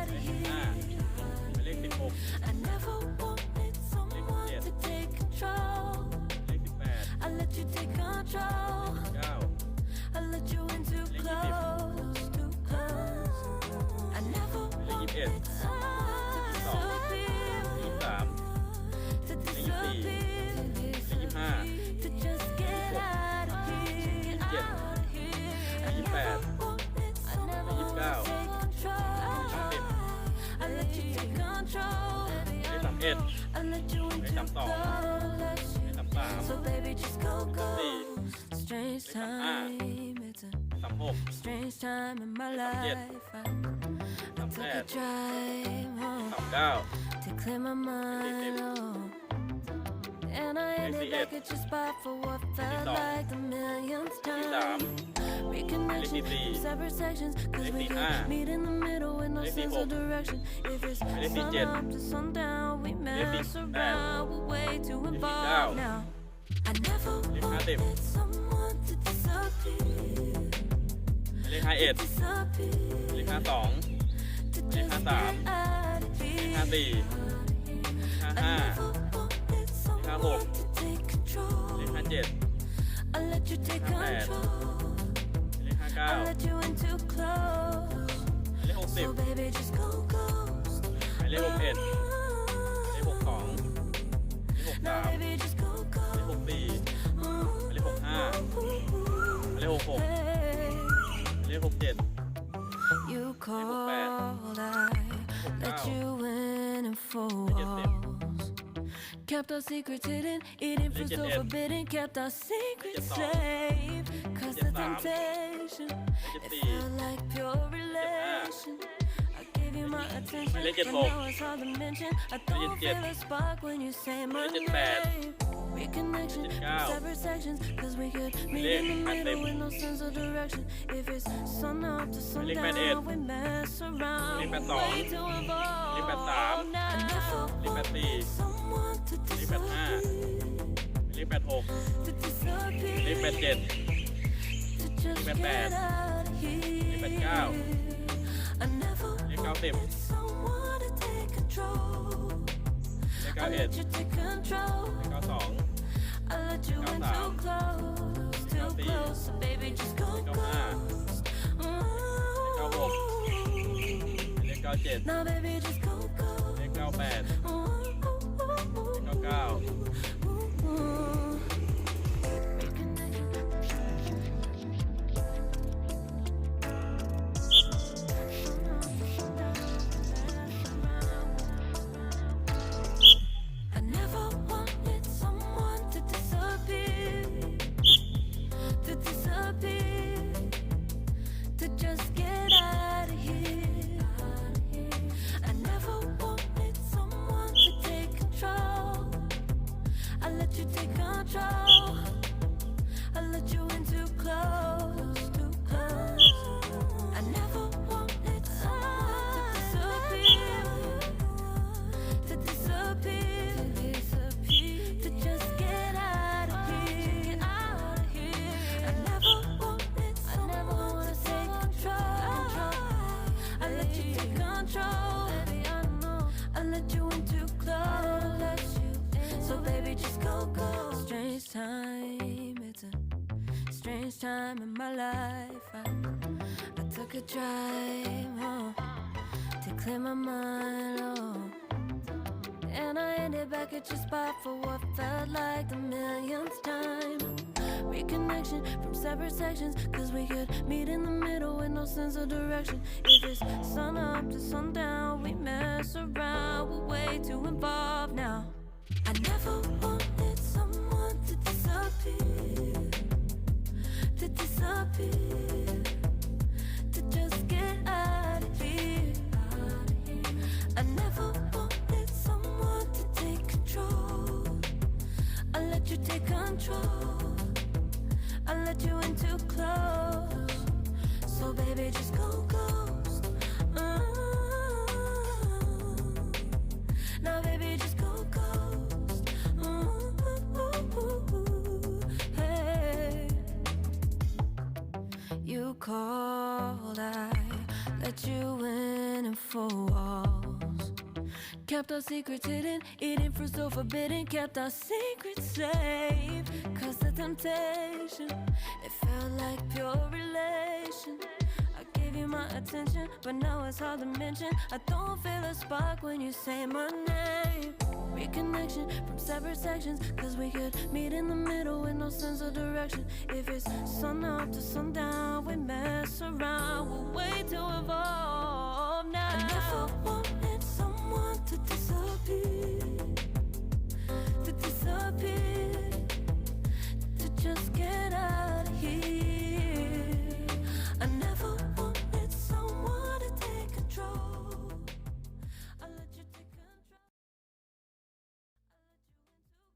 out of ห้า here. หมายเลข16 I never wanted someone to take control. หมายเลข18 I let you take control. 9 I let you in too close, too close. I never wanted someone to disappear, 23 to disappear, to just get out of here, get out of here. I never wanted someone to take control. I let you take control. 31 I let you in too close. 33 So baby, just go, go. Strange time, it's a 36 strange time in my life. I took a drive home 39 to clear my mind. Oh. And I ended back at your spot for what felt like the millionth time. Reconnection from separate sections, cause we could meet in the middle with no sense of direction. If it's sun up to sundown, we mess around, we're way too involved now. I never wanted someone to disappear, หมายเลข51 disappear, หมายเลข52 to just get out of หมายเล here. ข54 I never wanted someone to take หมายเลข control. 57 I let you take control. หมายเลข I let you in too close. หมายเลข So 60 baby, just go ghost. หมายเลข 61 หมายเลข 62 หมายเลข Now 63 baby, just go หมายเลข ghost. 64 หมายเลข 65 หมายเลข 66 หมายเลข 67 You called, I let you in and four walls. Kept our secrets hidden, eating fruit so forbidden. Kept our secrets safe, cause the temptation, it felt like pure relation. I gave gave you my หมาย attention, เลข but 76 now it's hard to mention. I don't feel a spark when you say หมาย my เลข 78 name. Reconnection from 79 separate sections, cause we could หมาย meet เลข in the middle 80 with no sense of direction. If it's sun up to หมายเลข sundown, 81 we mess หมาย around. เลข Way 82 too หมายเลข involved 83 now. I never หมายเลข 84 someone to หมายเลข 85 หมายเลข 86 to หมายเลข disappear, 87 to just Leave it get bad. out of Leave it here. go. I never เลข 90 wanted someone to take control. เลข I let 91 you take control. เลข 92 I let you in too close, too close. So baby, just go ghost. เลข 97 Now baby, just go เล ghost. ข 98 เลข 99 I never wanted someone to disappear, to just get out of here. I never wanted someone to take control. I let you take control. I let you in too close, too close. I never wanted someone to disappear, to just get out of here. I never wanted someone to take control. I let you take control. I let you in too close. So baby, just go. Strange time, it's a strange time in my life. I took a drive home to clear my mind, and I ended back at your spot for what felt like the millionth time. Reconnection from separate sections, cause we could meet in the middle with no sense of direction. If it's sun up to sundown, we mess around, we're way too involved now. I never wanted someone to disappear, to just get out of here. I never wanted someone to take control. I let you take control. I let you in too close. So baby, just go ghost. Now baby, just go ghost. Hey. You called, I let you in and 4 walls. Kept our secrets hidden, eating fruit so forbidden. Kept our secrets safe, cause the temptation, it felt like pure relation. I gave you my attention, but now it's hard to mention. I don't feel a spark when you say my name. Reconnection from separate sections, cause we could meet in the middle with no sense of direction. If it's sun up to sundown, we mess around, we're way too involved.